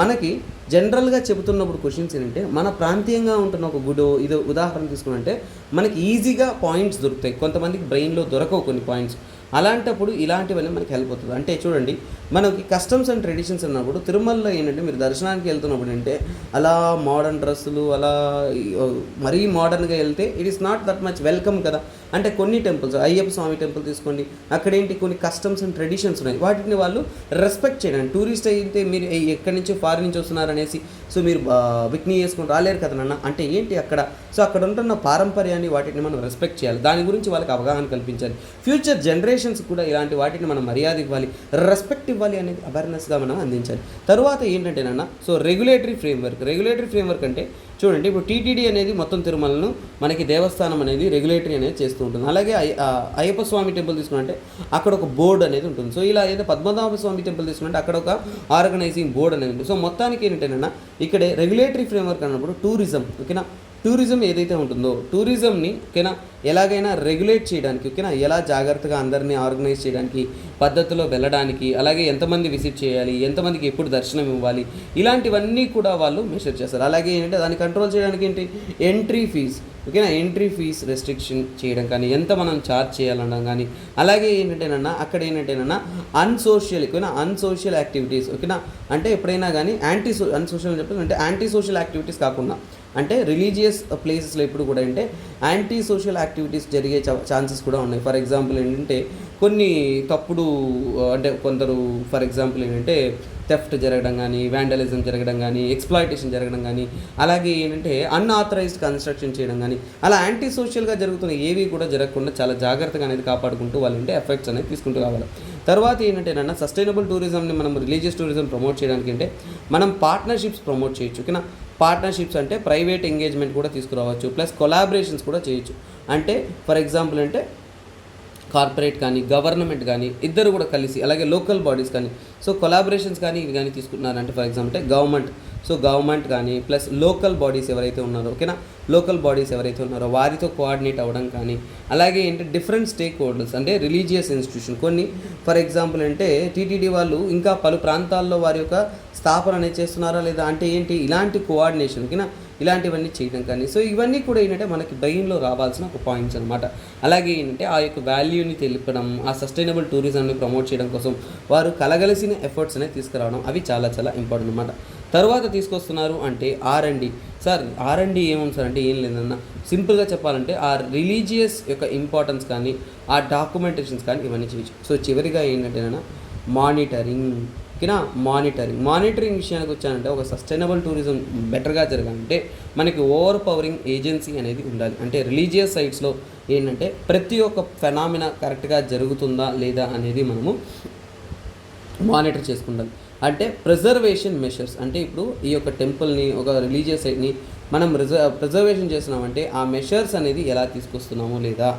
మనకి జనరల్గా చెబుతున్నప్పుడు క్వశ్చన్స్ ఏంటంటే మన ప్రాంతీయంగా ఉంటున్న ఒక ఇది ఉదాహరణ తీసుకున్నంటే మనకి ఈజీగా పాయింట్స్ దొరుకుతాయి, కొంతమందికి బ్రెయిన్లో దొరకవు కొన్ని పాయింట్స్. అలాంటప్పుడు ఇలాంటివన్నీ మనకి హెల్ప్ అవుతుంది. అంటే చూడండి మనకి కస్టమ్స్ అండ్ ట్రెడిషన్స్ అన్నప్పుడు తిరుమలలో ఏంటంటే మీరు దర్శనానికి వెళ్తున్నప్పుడు అంటే అలా మోడర్న్ డ్రెస్సులు అలా మరీ మోడర్న్గా వెళ్తే it is not that much welcome కదా. అంటే కొన్ని టెంపుల్స్ అయ్యప్ప స్వామి టెంపుల్ తీసుకోండి, అక్కడేంటి కొన్ని కస్టమ్స్ అండ్ ట్రెడిషన్స్ ఉన్నాయి, వాటిని వాళ్ళు రెస్పెక్ట్ చేయడానికి. టూరిస్ట్ అయితే మీరు ఎక్కడి నుంచో ఫారిన్ నుంచి వస్తున్నారు అనేసి సో మీరు విక్నీ చేసుకుని రాలేరు కదా నాన్న. అంటే ఏంటి అక్కడ సో అక్కడ ఉంటున్న పారంపర్యాన్ని వాటిని మనం రెస్పెక్ట్ చేయాలి, దాని గురించి వాళ్ళకి అవగాహన కల్పించాలి. ఫ్యూచర్ జనరేషన్స్ కూడా ఇలాంటి వాటిని మనం మర్యాద ఇవ్వాలి, రెస్పెక్ట్ ఇవ్వాలి అనేది అవేర్నెస్గా మనం అందించాలి. తర్వాత ఏంటంటే నాన్న సో రెగ్యులేటరీ ఫ్రేమ్వర్క్ అంటే చూడండి ఇప్పుడు టీటీడీ అనేది మొత్తం తిరుమలను మనకి దేవస్థానం అనేది రెగ్యులేటరీ అనేది చేస్తూ ఉంటుంది. అలాగే అయ్యప్ప స్వామి టెంపుల్ తీసుకుంటే అక్కడ ఒక బోర్డు అనేది ఉంటుంది. సో ఇలా ఏదైతే పద్మనాభ స్వామి టెంపుల్ తీసుకుంటే అక్కడ ఒక ఆర్గనైజింగ్ బోర్డు అనేది ఉంటుంది. సో మొత్తానికి ఏంటంటేనన్నా ఇక్కడే రెగ్యులేటరీ ఫ్రేమ్వర్క్ అన్నప్పుడు టూరిజం, ఓకేనా, టూరిజం ఏదైతే ఉంటుందో టూరిజంని ఓకేనా ఎలాగైనా రెగ్యులేట్ చేయడానికి, ఓకేనా, ఎలా జాగ్రత్తగా అందరినీ ఆర్గనైజ్ చేయడానికి, పద్ధతిలో వెళ్ళడానికి, అలాగే ఎంతమంది విజిట్ చేయాలి, ఎంతమందికి ఎప్పుడు దర్శనం ఇవ్వాలి, ఇలాంటివన్నీ కూడా వాళ్ళు మెషర్ చేస్తారు. అలాగే ఏంటంటే దాన్ని కంట్రోల్ చేయడానికి ఏంటి ఎంట్రీ ఫీజ్, ఓకేనా, ఎంట్రీ ఫీజ్ రెస్ట్రిక్షన్ చేయడం కానీ, ఎంత మనం ఛార్జ్ చేయాలనడం కానీ, అలాగే ఏంటంటేనన్నా అక్కడ ఏంటంటేనన్నా అన్సోషల్ యాక్టివిటీస్, ఓకేనా, అంటే ఎప్పుడైనా కానీ అన్సోషల్ అని చెప్పి అంటే యాంటీ సోషల్ యాక్టివిటీస్ కాకుండా అంటే రిలీజియస్ ప్లేసెస్లో ఇప్పుడు కూడా అంటే యాంటీ సోషల్ యాక్టివిటీస్ జరిగే ఛాన్సెస్ కూడా ఉన్నాయి. ఫర్ ఎగ్జాంపుల్ ఏంటంటే కొన్ని తప్పుడు అంటే కొందరు ఫర్ ఎగ్జాంపుల్ ఏంటంటే థెఫ్ట్ జరగడం కానీ, వ్యాండలిజం జరగడం కానీ, ఎక్స్ప్లాయిటేషన్ జరగడం కానీ, అలాగే ఏంటంటే అన్ఆథరైజ్డ్ కన్స్ట్రక్షన్ చేయడం కానీ, అలా యాంటీ సోషల్గా జరుగుతున్న ఏవి కూడా జరగకుండా చాలా జాగ్రత్తగా అనేది కాపాడుకుంటూ వాళ్ళు అంటే ఎఫెక్ట్స్ అనేది తీసుకుంటూ రావాలి. తర్వాత ఏంటంటే సస్టైనబుల్ టూరిజంని మనం రిలీజియస్ టూరిజం ప్రమోట్ చేయడానికి అంటే మనం పార్ట్నర్షిప్స్ ప్రమోట్ చేయొచ్చు, ఓకేనా. పార్ట్నర్షిప్స్ అంటే ప్రైవేట్ ఎంగేజ్మెంట్ కూడా తీసుకురావచ్చు, ప్లస్ కొలాబరేషన్స్ కూడా చేయొచ్చు. అంటే ఫర్ ఎగ్జాంపుల్ అంటే కార్పొరేట్ కానీ గవర్నమెంట్ కానీ ఇద్దరు కూడా కలిసి, అలాగే లోకల్ బాడీస్ కానీ సో కొలాబరేషన్స్ కానీ ఇవి కానీ తీసుకుంటున్నారంటే ఫర్ ఎగ్జాంపుల్ అంటే గవర్నమెంట్ కానీ ప్లస్ లోకల్ బాడీస్ ఎవరైతే ఉన్నారో, ఓకేనా, లోకల్ బాడీస్ ఎవరైతే ఉన్నారో వారితో కోఆర్డినేట్ అవ్వడం కానీ, అలాగే ఏంటి డిఫరెంట్ స్టేక్ హోల్డర్స్ అంటే రిలీజియస్ ఇన్స్టిట్యూషన్ కొన్ని ఫర్ ఎగ్జాంపుల్ అంటే టీటీడీ వాళ్ళు ఇంకా పలు ప్రాంతాల్లో వారి యొక్క స్థాపన అనేది చేస్తున్నారా లేదా అంటే ఏంటి ఇలాంటి కోఆర్డినేషన్, ఓకేనా, ఇలాంటివన్నీ చేయడం కానీ సో ఇవన్నీ కూడా ఏంటంటే మనకి బ్రెయిన్లో రావాల్సిన ఒక పాయింట్స్ అనమాట. అలాగే ఏంటంటే ఆ యొక్క వాల్యూని తెలపడం, ఆ సస్టైనబుల్ టూరిజంని ప్రమోట్ చేయడం కోసం వారు కలగలిసిన ఎఫర్ట్స్ అనేది తీసుకురావడం అవి చాలా చాలా ఇంపార్టెంట్ అనమాట. తర్వాత తీసుకొస్తున్నారు అంటే R&D. సార్ R&D ఏముంది సార్ అంటే ఏం లేదన్న, సింపుల్గా చెప్పాలంటే ఆ రిలీజియస్ యొక్క ఇంపార్టెన్స్ కానీ ఆ డాక్యుమెంటేషన్స్ కానీ ఇవన్నీ చేయొచ్చు. సో చివరిగా ఏంటంటేనా మానిటరింగ్, ఓకేనా, మానిటరింగ్ విషయానికి వచ్చానంటే ఒక సస్టైనబుల్ టూరిజం బెటర్గా జరగాలంటే మనకి ఓవర్ పవరింగ్ ఏజెన్సీ అనేది ఉండాలి. అంటే రిలీజియస్ సైట్స్లో ఏంటంటే ప్రతి ఒక్క ఫెనామినా కరెక్ట్గా జరుగుతుందా లేదా అనేది మనము మానిటర్ చేసుకుంటాం. అంటే ప్రిజర్వేషన్ మెషర్స్ అంటే ఇప్పుడు ఈ యొక్క టెంపుల్ని ఒక రిలీజియస్ సైట్ని మనం ప్రిజర్వేషన్ చేస్తున్నామంటే ఆ మెషర్స్ అనేది ఎలా తీసుకొస్తున్నాము లేదా,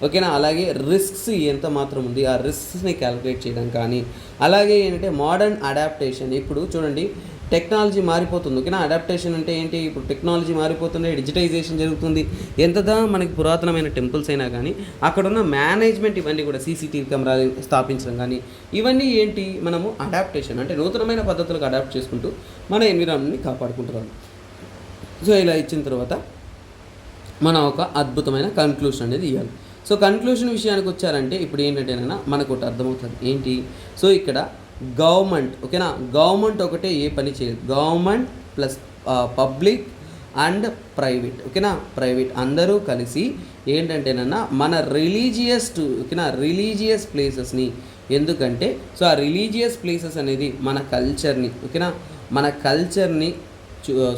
ఓకేనా, అలాగే రిస్క్స్ ఎంత మాత్రం ఉంది ఆ రిస్క్స్ని క్యాలిక్యులేట్ చేయడం కానీ, అలాగే ఏంటంటే మోడర్న్ అడాప్టేషన్. ఇప్పుడు చూడండి టెక్నాలజీ మారిపోతుంది, ఓకేనా, అడాప్టేషన్ అంటే ఏంటి ఇప్పుడు టెక్నాలజీ మారిపోతుంది, డిజిటైజేషన్ జరుగుతుంది. ఎంతదా మనకి పురాతనమైన టెంపుల్స్ అయినా కానీ అక్కడున్న మేనేజ్మెంట్ ఇవన్నీ కూడా సీసీటీవీ కెమెరాలు స్థాపించడం కానీ ఇవన్నీ ఏంటి మనము అడాప్టేషన్ అంటే నూతనమైన పద్ధతులకు అడాప్ట్ చేసుకుంటూ మన ఎన్విరాన్మెంట్ని కాపాడుకుంటున్నాము. సో ఇలా ఇచ్చిన తర్వాత మనం ఒక అద్భుతమైన కన్క్లూషన్ అనేది ఇవ్వాలి. సో కన్క్లూషన్ విషయానికి వచ్చారంటే ఇప్పుడు ఏంటంటేనైనా మనకు ఒకటి అర్థమవుతుంది ఏంటి. సో ఇక్కడ గవర్నమెంట్ ఓకేనా, గవర్నమెంట్ ఒకటే ఏ పని చేయలేదు, government plus public and private ఓకేనా, ప్రైవేట్ అందరూ కలిసి ఏంటంటేనన్నా మన ఓకేనా రిలీజియస్ ప్లేసెస్ని, ఎందుకంటే సో ఆ రిలీజియస్ ప్లేసెస్ అనేది మన కల్చర్ని ఓకేనా, మన కల్చర్ని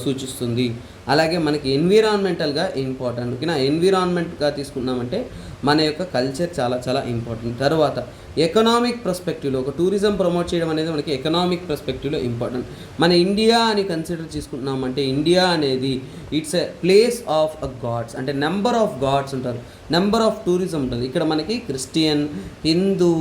సూచిస్తుంది. అలాగే మనకి ఎన్విరాన్మెంటల్గా ఇంపార్టెంట్ ఓకేనా, ఎన్విరాన్మెంట్గా తీసుకున్నామంటే మన యొక్క కల్చర్ చాలా చాలా ఇంపార్టెంట్. తర్వాత ఎకనామిక్ పర్స్పెక్టివ్లో ఒక టూరిజం ప్రమోట్ చేయడం అనేది మనకి ఎకనామిక్ పర్స్పెక్టివ్లో ఇంపార్టెంట్. మన ఇండియా అని కన్సిడర్ చేసుకుంటున్నామంటే ఇండియా అనేది it's a place of gods, అంటే నెంబర్ ఆఫ్ గాడ్స్ ఉంటారు, నెంబర్ ఆఫ్ టూరిజం ఉంటుంది. ఇక్కడ మనకి క్రిస్టియన్, హిందూ,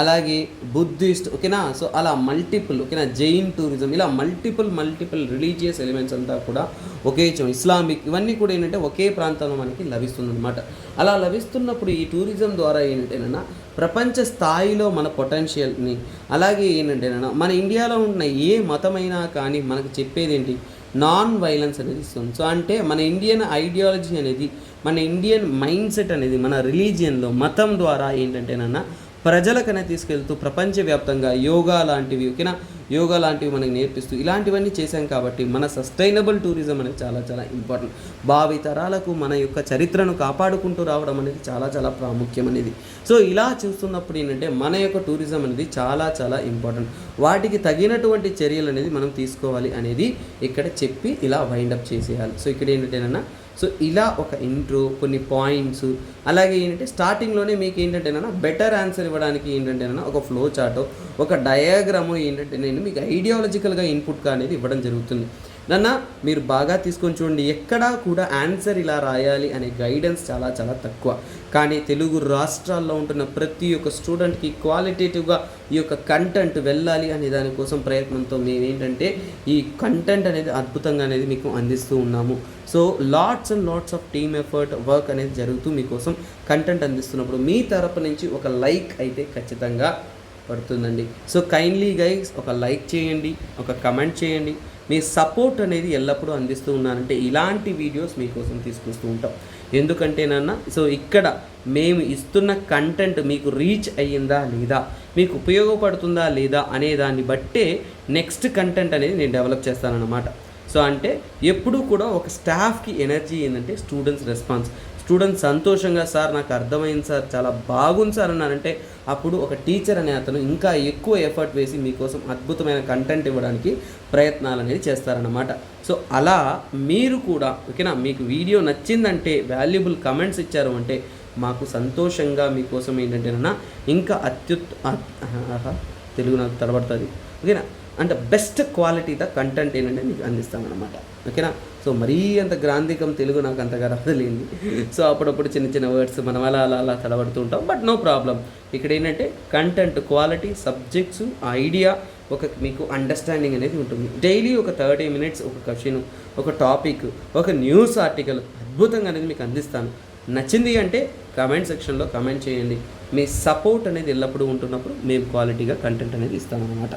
అలాగే బుద్ధిస్ట్ ఓకేనా, సో అలా మల్టిపుల్ ఓకేనా, జైన్ టూరిజం, ఇలా మల్టిపుల్ రిలీజియస్ ఎలిమెంట్స్ అంతా కూడా ఒకే ఇస్లామిక్, ఇవన్నీ కూడా ఏంటంటే ఒకే ప్రాంతంలో మనకి లభిస్తుంది అనమాట. అలా లభిస్తున్నప్పుడు ఈ టూరిజం ద్వారా ఏంటంటేనన్నా ప్రపంచ స్థాయిలో మన పొటెన్షియల్ని, అలాగే ఏంటంటేనన్నా మన ఇండియాలో ఉన్న ఏ మతమైనా కానీ మనకు చెప్పేది ఏంటి, నాన్ వైలెన్స్ అనేది ఇస్తుంది. సో అంటే మన ఇండియన్ ఐడియాలజీ అనేది, మన ఇండియన్ మైండ్ సెట్ అనేది మన రిలీజియన్లో మతం ద్వారా ఏంటంటేనన్నా ప్రజలకనే తీసుకెళ్తూ ప్రపంచవ్యాప్తంగా యోగా లాంటివి ఓకేనా, యోగా లాంటివి మనకి నేర్పిస్తూ ఇలాంటివన్నీ చేశాం కాబట్టి మన సస్టైనబుల్ టూరిజం అనేది చాలా చాలా ఇంపార్టెంట్. భావి తరాలకు మన యొక్క చరిత్రను కాపాడుకుంటూ రావడం అనేది చాలా చాలా ప్రాముఖ్యం అనేది. సో ఇలా చూస్తున్నప్పుడు ఏంటంటే మన యొక్క టూరిజం అనేది చాలా చాలా ఇంపార్టెంట్. వాటికి తగినటువంటి చర్యలు అనేది మనం తీసుకోవాలి అనేది ఇక్కడ చెప్పి ఇలా వైండప్ చేసేయాలి. సో ఇక్కడ ఏంటంటేనన్నా సో ఇలా ఒక ఇంట్రో, కొన్ని పాయింట్స్, అలాగే ఏంటంటే స్టార్టింగ్లోనే మీకు ఏంటంటేనా బెటర్ ఆన్సర్ ఇవ్వడానికి ఏంటంటేనా ఒక ఫ్లో చార్టో, ఒక డయాగ్రాము ఏంటంటే నేను మీకు ఐడియాలజికల్గా ఇన్పుట్గా అనేది ఇవ్వడం జరుగుతుంది. నన్న మీరు బాగా తీసుకొని చూడండి, ఎక్కడా కూడా ఆన్సర్ ఇలా రాయాలి అనే గైడెన్స్ చాలా చాలా తక్కువ. కానీ తెలుగు రాష్ట్రాల్లో ఉంటున్న ప్రతి ఒక్క స్టూడెంట్కి క్వాలిటేటివ్గా ఈ యొక్క కంటెంట్ వెళ్ళాలి అనే దానికోసం ప్రయత్నంతో మేము ఏంటంటే ఈ కంటెంట్ అనేది అద్భుతంగా అనేది మీకు అందిస్తూ ఉన్నాము. So lots and lots of team effort work అనేది జరుగుతూ మీకోసం కంటెంట్ అందిస్తున్నప్పుడు మీ తరపు నుంచి ఒక లైక్ అయితే ఖచ్చితంగా పడుతుందండి. సో కైండ్లీ గైస్ ఒక లైక్ చేయండి, ఒక కమెంట్ చేయండి. మీ సపోర్ట్ అనేది ఎల్లప్పుడూ అందిస్తూ ఉన్నానంటే ఇలాంటి వీడియోస్ మీకోసం తీసుకొస్తూ ఉంటాం. ఎందుకంటే నాన్న సో ఇక్కడ మేము ఇస్తున్న కంటెంట్ మీకు రీచ్ అయ్యిందా లేదా, మీకు ఉపయోగపడుతుందా లేదా అనే దాన్ని బట్టే నెక్స్ట్ కంటెంట్ అనేది నేను డెవలప్ చేస్తానన్నమాట. సో అంటే ఎప్పుడూ కూడా ఒక స్టాఫ్కి ఎనర్జీ ఏంటంటే స్టూడెంట్స్ రెస్పాన్స్, స్టూడెంట్స్ సంతోషంగా సార్ నాకు అర్థమైంది సార్, చాలా బాగుంది సార్ అన్నారంటే అప్పుడు ఒక టీచర్ అనే అతను ఇంకా ఎక్కువ ఎఫర్ట్ వేసి మీకోసం అద్భుతమైన కంటెంట్ ఇవ్వడానికి ప్రయత్నాలు అనేది చేస్తారన్నమాట. సో అలా మీరు కూడా ఓకేనా, మీకు వీడియో నచ్చిందంటే వాల్యుబుల్ కమెంట్స్ ఇచ్చారు అంటే మాకు సంతోషంగా మీకోసం ఏంటంటేనన్నా ఇంకా తెలుగు నాకు తడబడుతుంది ఓకేనా, అంటే బెస్ట్ క్వాలిటీతో కంటెంట్ ఏంటంటే మీకు అందిస్తామన్నమాట ఓకేనా. సో మరీ అంత గ్రాంధికం తెలుగు నాకు అంతగా రాదులేండి. సో అప్పుడప్పుడు చిన్న చిన్న వర్డ్స్ మనం అలా తడబడుతూ ఉంటాం. But no problem. ఇక్కడ ఏంటంటే కంటెంట్ క్వాలిటీ, సబ్జెక్ట్స్, ఐడియా, ఒక మీకు అండర్స్టాండింగ్ అనేది ఉంటుంది. డైలీ ఒక 30 minutes ఒక క్వశ్చన్, ఒక టాపిక్, ఒక న్యూస్ ఆర్టికల్ అద్భుతంగా అనేది మీకు అందిస్తాను. నచ్చింది అంటే కామెంట్ సెక్షన్లో కామెంట్ చేయండి. మీ సపోర్ట్ అనేది ఎల్లప్పుడూ ఉంటున్నప్పుడు మేము క్వాలిటీగా కంటెంట్ అనేది ఇస్తామన్నమాట.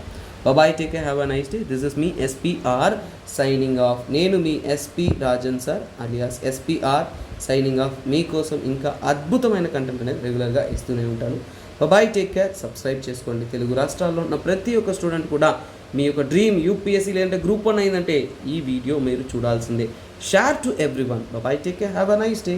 Bye, take care, have a nice day. This is me SPR signing off. నేను మీ SP Rajan sir alias SPR signing off. మీకోసం ఇంకా అద్భుతమైన కంటెంట్ అనేది రెగ్యులర్గా ఇస్తూనే ఉంటాను. బాయ్, టేక్ కేర్, సబ్స్క్రైబ్ చేసుకోండి. తెలుగు రాష్ట్రాల్లో ఉన్న ప్రతి ఒక్క స్టూడెంట్ కూడా మీ యొక్క డ్రీమ్ యూపీఎస్సీ లేదంటే గ్రూప్ 1 అయిందంటే ఈ వీడియో మీరు చూడాల్సిందే. Share to everyone. Bye, take care, have a nice day.